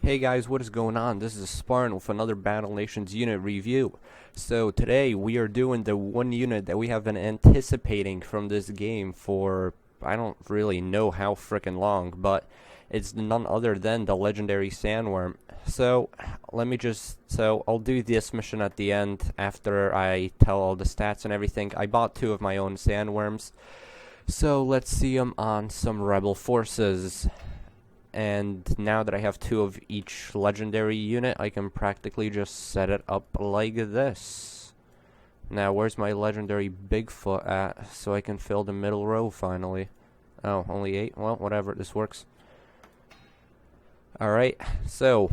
Hey guys, what is going on? This is Spartan with another Battle Nations unit review. So today we are doing the one unit that we have been anticipating from this game for I don't really know how frickin' long, but it's none other than the Legendary Sandworm. So I'll do this mission at the end after I tell all the stats and everything. I bought 2 of my own Sandworms. So let's see them on some rebel forces. And now that I have 2 of each legendary unit, I can practically just set it up like this. Now, where's my legendary Bigfoot at, so I can fill the middle row finally? Oh, only 8? Well, whatever, this works. Alright, so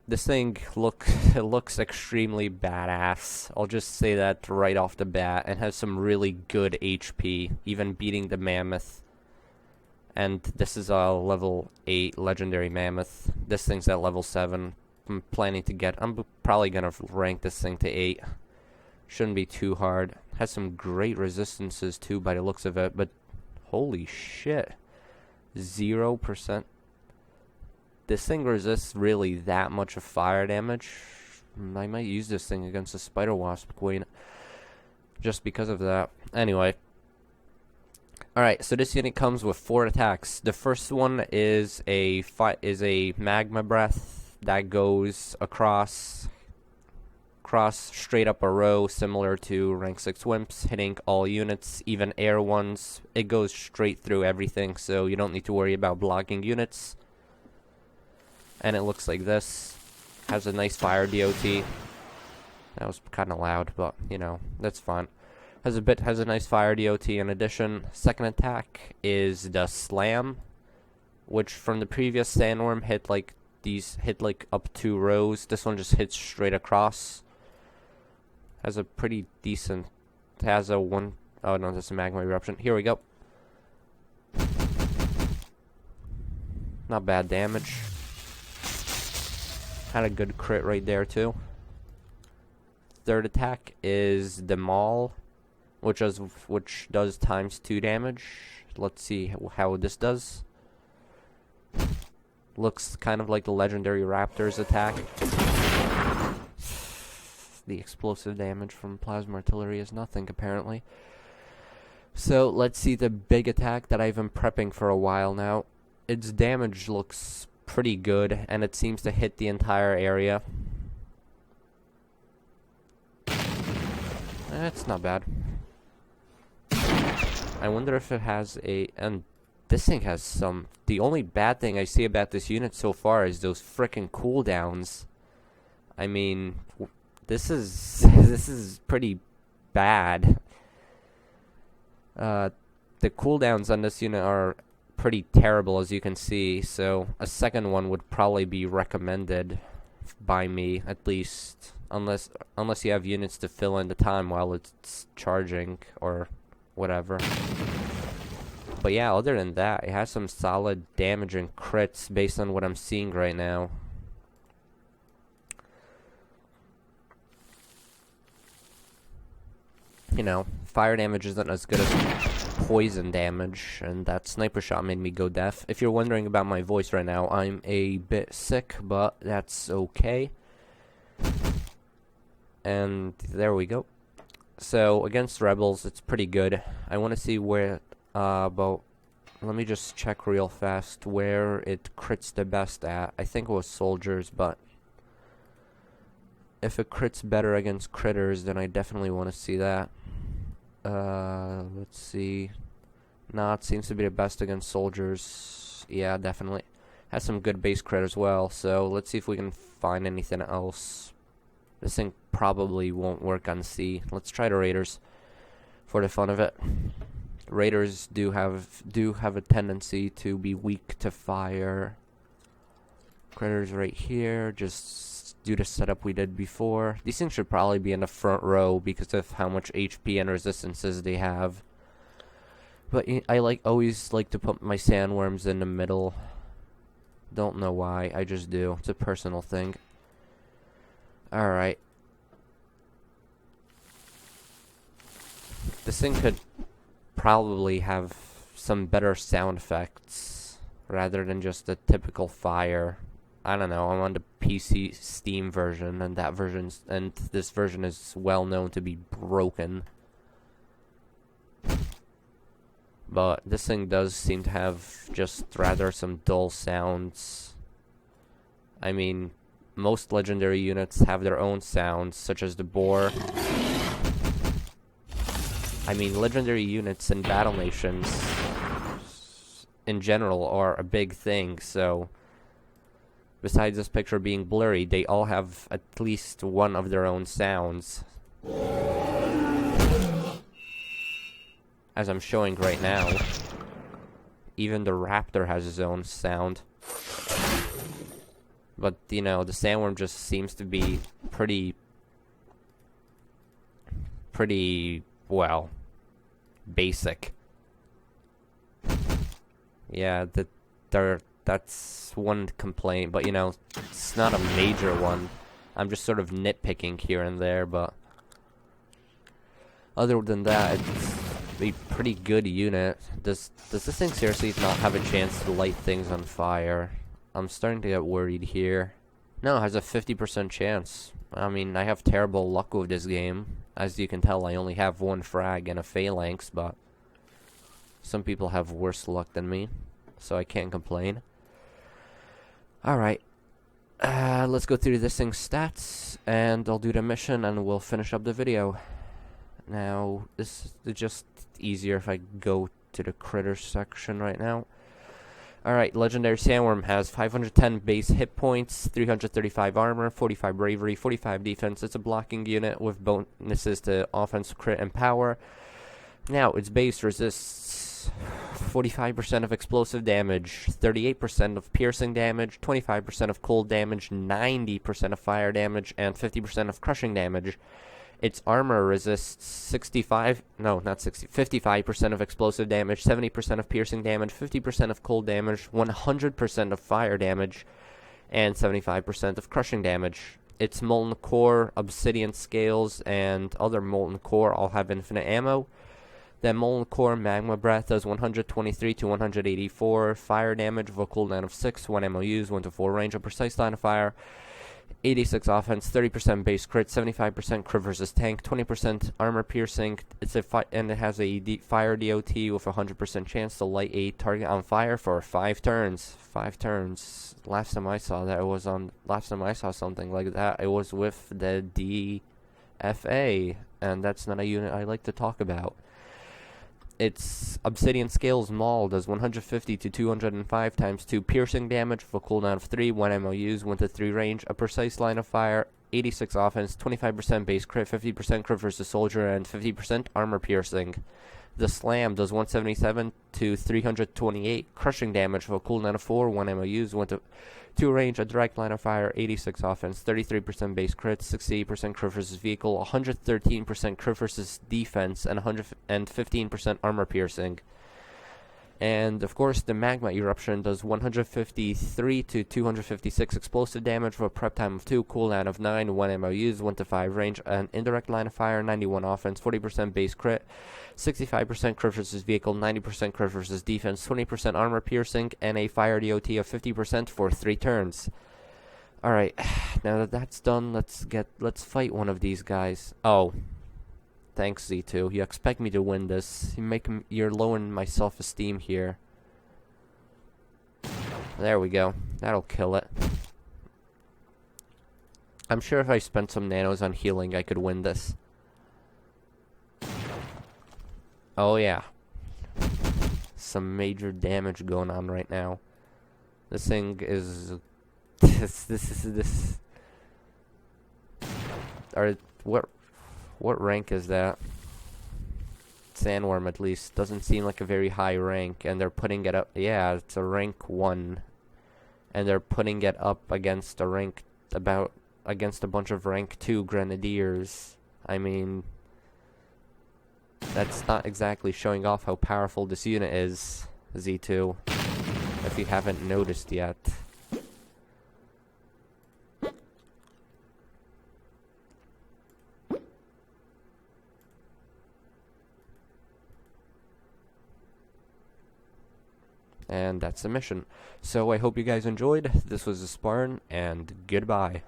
this thing looks extremely badass. I'll just say that right off the bat, and has some really good HP, even beating the Mammoth. And this is a level 8 legendary mammoth. This thing's at level 7. I'm probably gonna rank this thing to 8. Shouldn't be too hard. Has some great resistances too by the looks of it, but holy shit. 0%. This thing resists really that much of fire damage. I might use this thing against the spider wasp queen just because of that. Anyway. Alright, so this unit comes with 4 attacks. The first one is a magma breath that goes across straight up a row, similar to rank 6 wimps, hitting all units, even air ones. It goes straight through everything, so you don't need to worry about blocking units. And it looks like this. Has a nice fire DOT. That was kind of loud, but you know, that's fine. Has a nice fire DOT in addition. Second attack is the slam, which from the previous Sandworm hit like up 2 rows. This one just hits straight across. Has a pretty decent. Has a one. Oh no, that's a magma eruption. Here we go. Not bad damage. Had a good crit right there too. Third attack is the maul, which does times 2 damage. Let's see how this does. Looks kind of like the legendary raptor's attack. The explosive damage from plasma artillery is nothing apparently. So let's see the big attack that I've been prepping for a while now. Its damage looks pretty good, and it seems to hit the entire area. That's not bad. I wonder if it has and this thing has some. The only bad thing I see about this unit so far is those frickin' cooldowns. I mean, this is pretty bad. The cooldowns on this unit are pretty terrible, as you can see. So a second one would probably be recommended by me, at least, unless you have units to fill in the time while it's charging or whatever. But yeah, other than that, it has some solid damage and crits based on what I'm seeing right now. You know, fire damage isn't as good as poison damage, and that sniper shot made me go deaf. If you're wondering about my voice right now, I'm a bit sick, but that's okay. And there we go. So against rebels, it's pretty good. I want to see where, but let me just check real fast where it crits the best at. I think it was soldiers, but if it crits better against critters, then I definitely want to see that. Let's see. Nah, it seems to be the best against soldiers. Yeah, definitely. Has some good base crit as well, so let's see if we can find anything else. This thing probably won't work on C. Let's try the raiders for the fun of it. Raiders do have a tendency to be weak to fire. Critters right here, just do the setup we did before. These things should probably be in the front row because of how much HP and resistances they have. But I always like to put my sandworms in the middle. Don't know why, I just do. It's a personal thing. Alright. This thing could probably have some better sound effects rather than just the typical fire. I don't know, I'm on the PC Steam version, and this version is well known to be broken. But this thing does seem to have just rather some dull sounds. I mean, most legendary units have their own sounds, such as the boar. I mean, legendary units in Battle Nations in general are a big thing, so besides this picture being blurry, they all have at least one of their own sounds. As I'm showing right now, even the raptor has his own sound. But, you know, the sandworm just seems to be pretty, well, basic. Yeah, that's one complaint, but, you know, it's not a major one. I'm just sort of nitpicking here and there, but other than that, it's a pretty good unit. Does this thing seriously not have a chance to light things on fire? I'm starting to get worried here. No, it has a 50% chance. I mean, I have terrible luck with this game. As you can tell, I only have one frag and a phalanx, but some people have worse luck than me, so I can't complain. Alright, let's go through this thing's stats, and I'll do the mission, and we'll finish up the video. Now, this is just easier if I go to the critter section right now. Alright, Legendary Sandworm has 510 base hit points, 335 armor, 45 bravery, 45 defense. It's a blocking unit with bonuses to offense, crit, and power. Now, its base resists 45% of explosive damage, 38% of piercing damage, 25% of cold damage, 90% of fire damage, and 50% of crushing damage. Its armor resists 55% of explosive damage, 70% of piercing damage, 50% of cold damage, 100% of fire damage, and 75% of crushing damage. Its molten core, obsidian scales, and other molten core all have infinite ammo. The molten core magma breath does 123 to 184 fire damage with a cooldown of 6, 1 ammo used, 1 to 4 range, a precise line of fire. 86 offense, 30% base crit, 75% crit versus tank, 20% armor piercing. And it has a fire DOT with 100% chance to light a target on fire for 5 turns. 5 turns. Last time I saw something like that, it was with the DFA, and that's not a unit I like to talk about. Its Obsidian Scales Maul does 150 to 205 times 2 piercing damage with a cooldown of 3, 1 ammo used, 1 to 3 range, a precise line of fire, 86 offense, 25% base crit, 50% crit versus soldier, and 50% armor piercing. The Slam does 177 to 328 crushing damage with a cooldown of 4, 1 ammo used, 1 to 2 range, a direct line of fire, 86 offense, 33% base crit, 68% crit versus vehicle, 113% crit versus defense, and 115% armor piercing. And of course, the Magma Eruption does 153 to 256 explosive damage with a prep time of 2, cooldown of 9, 1 ammo used, 1 to 5 range, an indirect line of fire, 91 offense, 40% base crit, 65% crit versus vehicle, 90% crit versus defense, 20% armor piercing, and a fire DOT of 50% for 3 turns. Alright, now that that's done, let's fight one of these guys. Oh. Thanks, Z2. You expect me to win this. You're lowering my self-esteem here. There we go. That'll kill it. I'm sure if I spent some nanos on healing, I could win this. Oh yeah. Some major damage going on right now. This thing is... This... What rank is that? Sandworm, at least. Doesn't seem like a very high rank. And they're putting it up... Yeah, it's a rank 1. And they're putting it up against a rank... against a bunch of rank 2 grenadiers. I mean... That's not exactly showing off how powerful this unit is, Z2. If you haven't noticed yet. and that's the mission. So I hope you guys enjoyed. This was TheSpartan, and goodbye.